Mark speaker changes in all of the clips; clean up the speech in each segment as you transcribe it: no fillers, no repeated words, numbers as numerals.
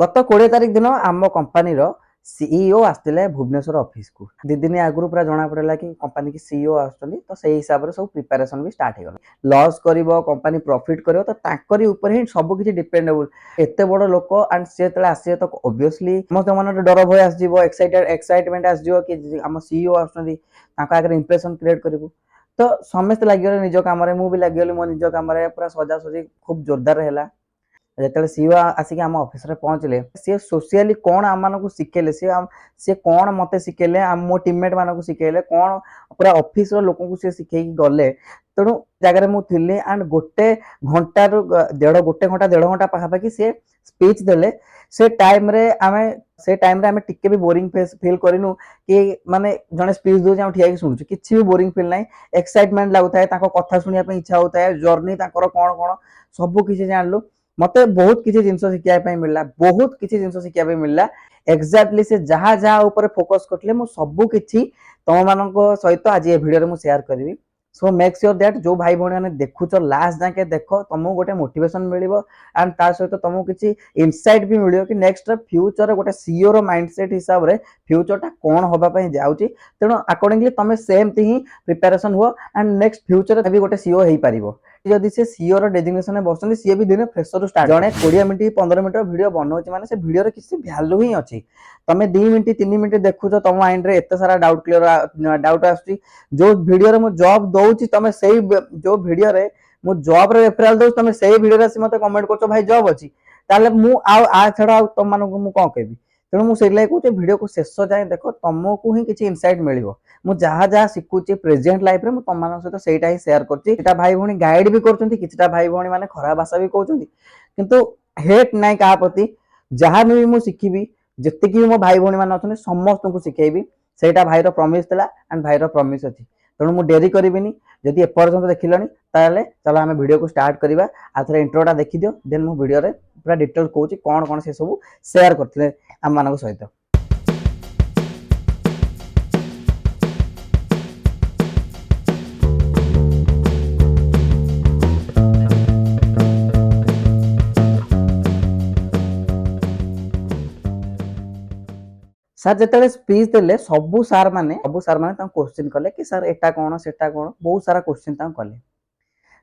Speaker 1: गत 20 तारिख दिन आम कंपानी सीईओ आसते भुवनेश्वर ऑफिस को दी दिन आगु पूरा जना पड़ा कि कंपानी की सीईओ आसुँच तो से हिसाब से सब प्रिपेरेसन भी स्टार्ट हो लॉस कर कंपानी प्रॉफिट कर तो ताकरी ऊपर ही सब किसी डिपेंडेबल एत बड़ लोक एंड सी आसे तो ऑब्वियसली समस्त मन डर भय आसो एक्साइटमेंट आसो कि आम सीईओ आगे इंप्रेशन क्रिएट करूँ तो समस्त लगे निज कम मुझे लगे मो निज कम पूरा सजासजी खूब जोरदार है जो सीओ आसिक आम ऑफिस रे पहुँचले सी सोशली कौन आम शिखेले सी कौन मत शिखेले मो टीममेट मान शिखेले कौन पूरा ऑफिस लोक को सी शिखे गले तेणु जगह मुझे एंड गोटे घंटा गोटे घंटा 1.5 घंटा पाखापाखि सी स्पीच देले से टाइम रे आमे टिके भी बोरिंग फील करूँ कि माने जड़े स्पीच दूसरे ठिया शुणुचु किसी भी बोरिंग फील ना एक्साइटमेंट लगुता है कथा शुणा इच्छा होता है जर्नी कौन कौन सब किसी जानलु मत बहुत किसी जिन शिखा मिलला बहुत किसी जिन शिखा मिलला एक्जाक्टली से जहाँ जहाँ ऊपर फोकस करते सब किसी तुम मान सहित आज ये वीडियो में शेयर करी सो मेक श्योर दैट जो भाई भाई मैंने देखुच लास्ट जाके देख तुमको गोटे मोटिवेशन मिल एंड ता सहित तुमको किसी इनसाइट भी मिल कि नेक्स्ट फ्यूचर गोटे सीईओ रो माइंडसेट हिसाब से फ्यूचरटा कौन होगा जाऊँगी तेणु अकॉर्डिंगली तुम सेमती ही प्रिपेरेसन हुआ एंड नेक्स्ट फ्यूचर भी गोटे सीईओ हो पार जदि से सीईओ रो डेजिग्नेशन में बसुँच सी भी दिन फ्रेशर स्टार्ट जड़े 20 मिनट 15 मिनट वीडियो बनाऊँ माने से वीडियो रे किसी वैल्यू ही अच्छी तुम 2 मिनट 3 मिनट देखुच तुम माइंड रे एत सारा डाउट क्लियर डाउट आसुची जो वीडियो रे मु जॉब दउची तुम से जो वीडियो रे मु जॉब रे रेफरल दउची तुम से वीडियो रे मते कमेंट करछो भाई जॉब अच्छी ताले मु आ छड़ा तुम मानक मु कोन कहबी तेणु मुझे कहूँ वीडियो को शेष जाए देख तुमको ही किसी इनसाइट मिल जहाँ जहाँ शिखुची प्रेजेंट लाइफ रे तुम सहित सेटा ही शेयर कर भाई भाई गाइड भी कर भाई भाई मैंने खराब भाषा भी कहते किंतु हेट ना क्या प्रति जहाँ भी मुझे शिखी जितकी भी मो भाई भाई मैंने अच्छा समस्त को शिखेबी से भाईर प्रमिश था एंड भाईर प्रमिश अच्छी तेणु मुझे डेरी करी जदि एपर्यंत देखिलनी ताले चलो आम वीडियो को स्टार्ट करवा आ थे इंट्रोटा देखी दियो देन मु वीडियो रे पूरा डिटेल कहूँ कौन कौन से सब शेयर करते आम मान सहित सर जिते स्पीच देले सबू सार माने क्वेश्चन कले कि सर एटा कौन सेटा कौन बहुत सारा क्वेश्चन कले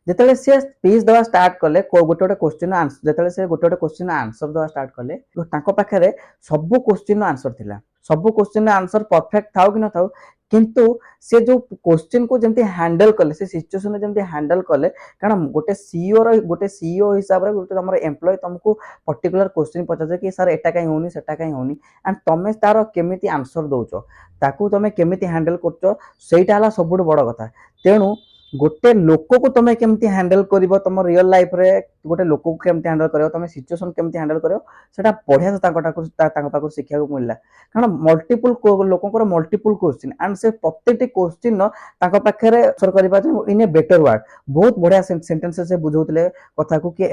Speaker 1: जिते सी स्पीच देवा स्टार्ट कले गोटे गोटे क्वेश्चन आंसर जिते से गोटे गोटे क्वेश्चन आंसर देवा स्टार्ट कले पाखे सब क्वेश्चन आंसर थिला सब क्वेश्चन आंसर परफेक्ट था कि न था किंतु से जो क्वेश्चन को जमती हैंडल कले से सिचुएशन जमती हैंडल कले कारण गोटे सीईओ हिसाब से गोटे तुम एम्प्लॉय तुमको पर्टिकुलर क्वेश्चन पचार कि सर एटा कहीं होनी सेटा कहीं होनी एंड तुम तार केमिति आंसर दौच ताकू तुम केमिति हैंडल कर सेटा सब बड़ कथा तेणु गोटे लोक को तुम केमती हैंडल कर तुम रियल लाइफ रे गोटे लोक को केमती हैंडल कर तुम सिचुएशन केमती हैंडल कर सेटा बढ़िया से पाखु शिक्षा को मिलला कारण मल्टीपल लोकंकर मल्टीपल क्वेश्चन एंड से प्रत्येक क्वेश्चन पाखे आंसर करबा इन ए बेटर वर्ड बहुत बढ़िया सेंटेंस से बुझाउतले कथा को कि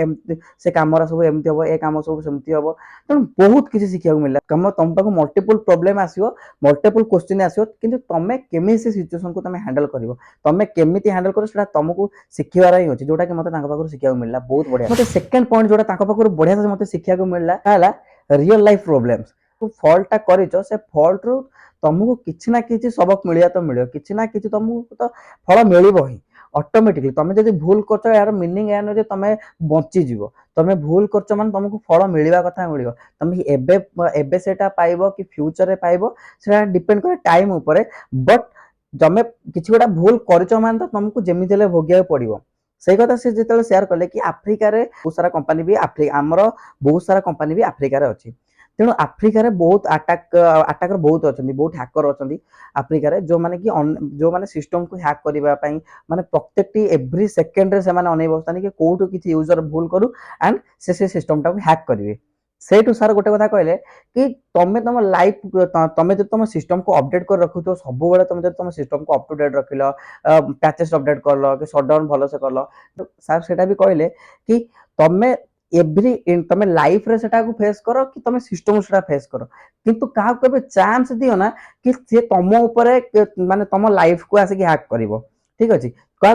Speaker 1: से कामरा सब एमती हम ए काम सब सेमती हम तेणु बहुत किसी शिक्षा मिलला कम तुम पाख मल्टीपल प्रॉब्लम आसो मल्टीपल क्वेश्चन आसो कि तुम केमी से सिचुएशन को तुम हैंडल कर तुम केमी हैंडल कर तुमको शिखबार ही अच्छे जोटा कि मतलब शिखा मिलला बहुत बढ़िया मतलब सेकेंड पॉइंट जोटा बढ़िया से मतलब शिखा को मिलला रियल लाइफ प्रॉब्लम्स तू फॉल्टा कर से फॉल्ट रू तुमको किसी ना किसी सबक मिलिया तो मिले किसी ना किसी तुमको तो फल मिल ही ऑटोमेटिकली तुम जब भूल कर यार मीनिंग या नुहे तुम बंचीज तुम भूल कर मान तुमको फल मिलवा कथा मिल तुम एबे सेटा पाइब कि फ्यूचर रे पाइब से डिपेंड करे टाइम ऊपर बट तुम किसी गोटा भूल कर मान तो तुमको जमी भोगिया पड़ो से कथा से जो शेयर कले कि आफ्रिका रे बहुत सारा कंपनी भी आमर बहुत सारा कंपनी भी आफ्रिका रे अच्छी तेणु आफ्रिका रे बहुत आटाकर बहुत अच्छा बहुत हैकर अच्छा आफ्रिका रे जो माने कि जो माने सिस्टम को हैक करने माने प्रत्येक एवरी सेकेंड रे से माने अनै बस्तानी कि कोठो किसी यूजर भूल करू एंड से सिस्टम टा हैक करेंगे से सार गोटे कथा कहले कि तुम तुम लाइफ तुम जो तुम सिस्टम को अपडेट कर रखु तो सब बेले तुम तुम सिस्टम को अप टू डेट रखिल पैचेस अपडेट करल कि शटडाउन भल से कल सार से भी कहले कि तुम एवरी तुम लाइफ रे सेटा को फेस करो कि तुम सिस्टम से फेस करो किंतु क्या कभी चांस दियो ना कि सी तुम ऊपर माने तुम लाइफ को आसिक हैक करिवो ठीक अच्छे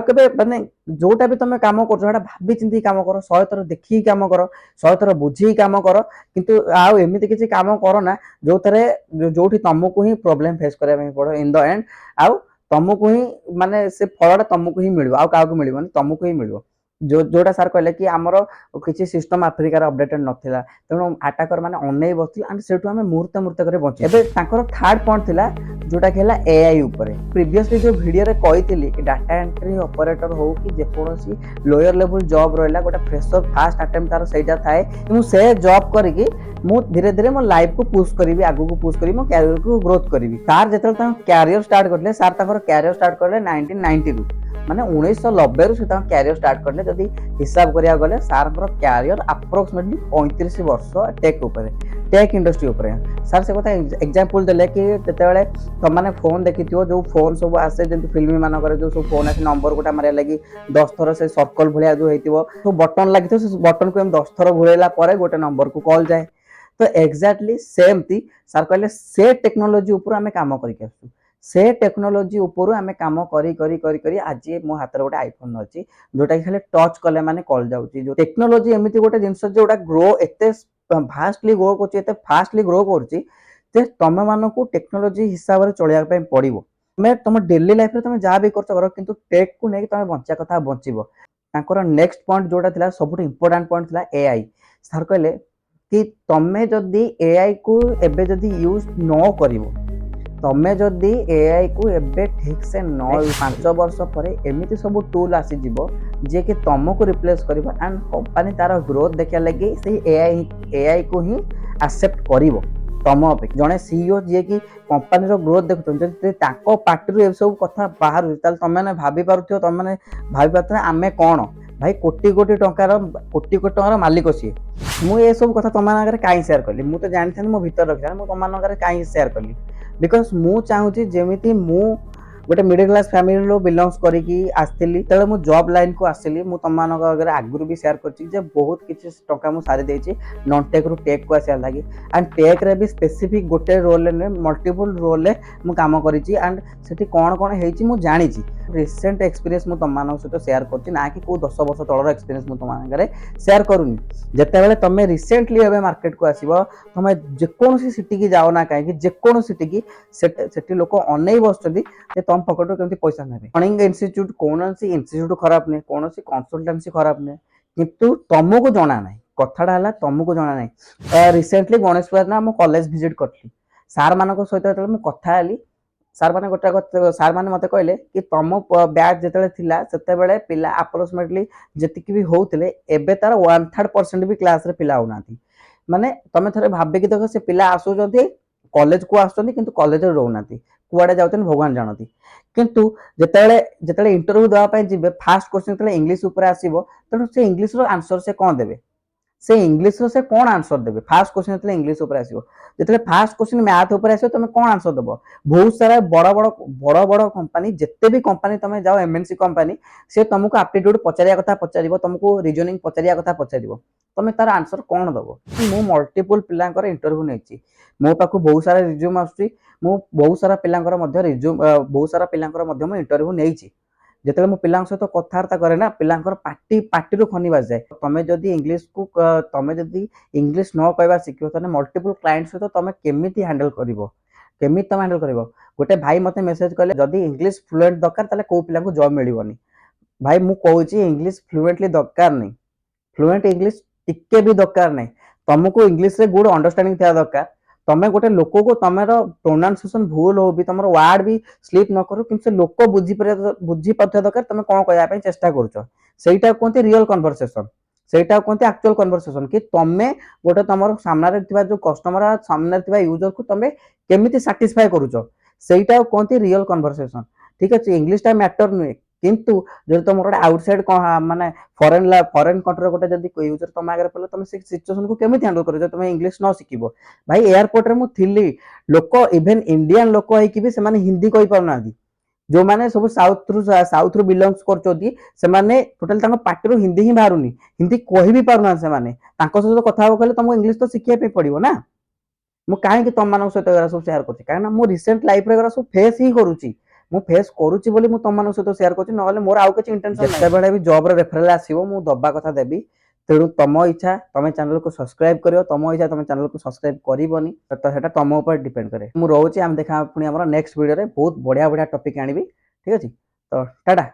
Speaker 1: କେବେ ମାନେ ଯୋଉଟା ବି ତମେ କାମ କରୁଛ ସେଟା ଭାବି ଚିନ୍ତି କାମ କର, 100 ଥର ଦେଖିକି କାମ କର, 100 ଥର ବୁଝିକି କାମ କର। କିନ୍ତୁ ଆଉ ଏମିତି କିଛି କାମ କର ନା ଯୋଉଥିରେ ଯୋଉଠି ତମକୁ ହିଁ ପ୍ରୋବ୍ଲେମ ଫେସ୍ କରିବା ପାଇଁ ପଡେ ଇନ ଦ ଏଣ୍ଡ। ଆଉ ତମକୁ ହିଁ ମାନେ ସେ ଫଳଟା ତମକୁ ହିଁ ମିଳିବ, ଆଉ କାହାକୁ ମିଳିବନି, ତମକୁ ହିଁ ମିଳିବ। ଯୋଉଟା ସାର୍ କହିଲେ କି ଆମର କିଛି ସିଷ୍ଟମ ଆଫ୍ରିକାର ଅପଡେଟେଡ ନଥିଲା, ତେଣୁ ଆଟାକର ମାନେ ଅନେଇ ବସିଥିଲେ ଆଣ୍ଡ ସେଠୁ ଆମେ ମୁହୂର୍ତ୍ତ ମୁହୂର୍ତ୍ତ କରି ବଞ୍ଚି। ଏବେ ତାଙ୍କର ଥାର୍ଡ ପଏଣ୍ଟ ଥିଲା जोटा कि एआई उपरे। प्रीवियसली जो वीडियो रे कही कि डाटा एंट्री ऑपरेटर हो कि जेकोसी लोअर लेवल जॉब रहा गोटे फ्रेशर फास्ट अटेम्प्ट तार सहीटा थाए से जॉब करके मु धीरे धीरे मो लाइफ को पुश करी, आगू को पुश करी, मो कैरियर को ग्रोथ करी। सार जो कैरियर स्टार्ट करते सार कैरियर स्टार्ट करले 1990 रु माने 1990 रु से कैरियर स्टार्ट करले। जदि हिसाब करिया गले सार कैरियर अप्रोक्सीमेटली 35 वर्ष टेक उपरे, टेक इंडस्ट्री उपरे। सार से कथा एग्जांपल देले कि तेतेबेले तुमने फोन देखि जो फोन सब आसे जंतु फिल्म मानकर जो सब फोन आसे नंबर गोटा मारिया लगी 10 थर से सर्कल भलिया जो हेतिबो तो बटन लागि से बटन को हम 10 थर घुरेला परे गोटे नंबर को कॉल जाए। तो एग्जैक्टली सेम थी सर कहले से टेक्नोलॉजी ऊपर आमे काम करके आसु, से टेक्नोलॉजी ऊपर आमे काम करी करी करी करी आज मो हाथ रे गोटे आईफोन अछि जोटा कि खाली टच कले माने कॉल जाउची। जो टेक्नोलॉजी एमिति गोटे जिंस जोटा ग्रो एते फास्टली ग्रो करछि, एते फास्टली ग्रो करछि जे तमे मानको टेक्नोलॉजी हिसाब रे चलिया पे पड़िबो। मैं तुम डेली लाइफ रे तुम जहाँ भी करछ करो किंतु टेक को नहीं तुम बंचा कथा बंचिबो। तांकर नेक्स्ट पॉइंट जोटा थिला सबुठ इंपोर्टेंट पॉइंट थिला एआई। सर कहले कि तमे जदि एआई को एबे जदि यूज न करिवो, तमे जदि एआई को एबे ठीक से न 5 वर्ष परे एमिति सब टूल आसी जिवो जे कि तुमको रिप्लेस करिवो एंड कंपनी तार ग्रोथ देखिया लगी से एआई को ही एक्सेप्ट करिवो। तम जड़े सीईओ जी की कंपनी ग्रोथ देखुं पार्टी ए सब कथा बाहर तुमने भाभी पार्थ तुमने भाभी पार्थ आमे कौन भाई कोटी कोटी टंकार मालिक सी। मुझे सब कथा तुम आगे कहीं सेयार कली, मुझे जानी था मो भर रखी मुझे तुम आगे कहीं सेयार कली बिकज मु चाहूँगी जमी मु गोटे मिडिल क्लास फैमिली बिलंगस करी आसती तेज मु जॉब लाइन को आसली मुझे तुम आगे आगुरी भी सेयार कर बहुत किसी टंका मुझे सारी देती नॉन टेक रु टेक को आसार लगी एंड टेक रे भी स्पेसिफिक गोटे रोल मल्टीपल रोल मु काम करी एंड से कौन कौन हो जानी रिसेंट एक्सपीरियंस मु तुम सहित सेयार कर ना कि 10 वर्ष तलर एक्सपीरियंस मु तुम आगे सेयार करूनी। जिते तुम रिसेंटली एवं मार्केट को आसो तुम जेकोसी सिटी की जाओ ना कहीं जेकोसी सिटी की से लोक अनै बस तुम पकेट केमती पैसा ने अर्निंग इंस्टीट्यूट कौन इंस्टीट्यूट खराब नहीं, कौन कंसल्टेंसी खराब नहीं, किंतु तुमको जना ना कथाटा है तुमको जना ना। रिसेंटली गणेश पूजा ना कॉलेज विजिट करी सार मान सहित कथा सार मैंने गोटे सार मैंने मत कहले कि तुम बैच जिते बेले पिला अप्रोक्सीमेटली जी भी होते एबे तार 1/3% भी क्लास रे पिला होना माने तुम थे भाविकी देख से पिला आसुँच कॉलेज को आसुँच किंतु कॉलेज रे रोना कुआडे जाते भगवान जानती। किंतु जिते इंटरव्यू देवाई जी फास्ट क्वेश्चन इंग्लिश उपर आसो तेणु से इंग्लिश आंसर से कौन देवे, से इंग्लिश से कौन आंसर देवे। फास्ट क्वेश्चन जो इंग्लिश उपर आसो जो फास्ट क्वेश्चन मैथ उपर आसो तुम कौन आंसर देव। बहुत सारा बड़ बड़ बड़ कंपनी जिते भी कंपनी तुम जाओ एमएनसी कंपनी से तुमको एप्टीट्यूड पचारिया कथा पचार तुमको रिजनिंग पचारिया कथा पचार तुम तार आंसर कौन दब। मु मल्टीपल पिलांकर इंटरव्यू नहीं मो पाक बहुत सारा रिज्यूम आसुची बहुत सारा पिलांकर रिज्यूम बहुत सारा पिलांकर इंटरव्यू नहीं जिते मो पिला सहित कथबार्ता करे ना पिलांकर पार्टी पार्टी खनि बाज जाए। तुम जदि इंग्लिश को तुम जदि इंग्लिश न कहवा शिख मल्टीपल क्लाइंट सहित तुम केमिति हैंडल करिवो, केमिति तुम हैंडल करिवो। गोटे भाई मते मेसेज कले जदि इंग्लिश फ्लुएंट दरकार ताले को पिला को जॉब मिलिवनी। भाई मु कहूची इंग्लिश फ्लुएंटली दरकार नहीं, फ्लुएंट इंग्लिश टिके भी दरकार नहीं, तुमको इंग्लिश रे गुड अंडरस्टैंडिंग थिया दरकार। तुम गोटे लोक को तुम प्रोनाउंसिएशन भूल हो भी तुम वार्ड भी स्लीप न करो कि लोक बुझी पार्थिया दरकार तुम कौन कहवाई चेष्टा करा कहते रियल कन्वर्सेशन, सेटा कहते एक्चुअल कन्वर्सेशन कि तुम गोटे तुम सामने जो कस्टमर सामने यूजर को तुम केमिति सैटिस्फाई करूछ सेटा कहते रियल कन्वर्सेशन। ठीक अच्छे इंग्लिश मैटर नुहे किंतु जो तुम गोटे आउटसाइड माने फॉरेन कंट्री गोटे जब यूजर तुम आगे पड़े तुम से सिचुएशन को केमिति हैंडल कर तुम इंग्लिश न शिखिबो। भाई एयरपोर्ट रे मु थिली लोक इवेन इंडियन लोक होइकी भी से हिंदी कहि पारना जो मैंने सब साउथ रु बिलंग्स करछोदी से माने टोटल पार्टी हिंदी ही बाहरुनी, हिंदी कहि भी पारना से माने तांको सहित कथा हो कहले तुमको इंग्लिश तो शिखिया पे पड़िबो ना। मु काहे कि तुम मानक सहित सब शेयर करछि कारण मु रिसेंट लाइफ रे सब फेस ही करूछि ମୁଁ ଫେସ୍ କରୁଛି ବୋଲି ମୁଁ ତମମାନଙ୍କ ସହିତ ସେୟାର କରୁଛି, ନହେଲେ ମୋର ଆଉ କିଛି ଇଣ୍ଟେନସନ ନାହିଁ। ଯେତେବେଳେ ବି ଜବର ରେଫରାଲ ଆସିବ ମୁଁ ଦବା କଥା ଦେବି। ତେଣୁ ତମ ଇଚ୍ଛା ତମେ ଚ୍ୟାନେଲକୁ ସବସ୍କ୍ରାଇବ କରିବ, ତମ ଇଚ୍ଛା ତମେ ଚ୍ୟାନେଲକୁ ସବସ୍କ୍ରାଇବ କରିବନି, ତ ସେଟା ତମ ଉପରେ ଡିପେଣ୍ଡ କରେ। ମୁଁ ରହୁଛି, ଆମେ ଦେଖା ପୁଣି ଆମର ନେକ୍ସଟ ଭିଡ଼ିଓରେ ବହୁତ ବଢିଆ ବଢିଆ ଟପିକ ଆଣିବି। ଠିକ ଅଛି, ତ ଟାଟା।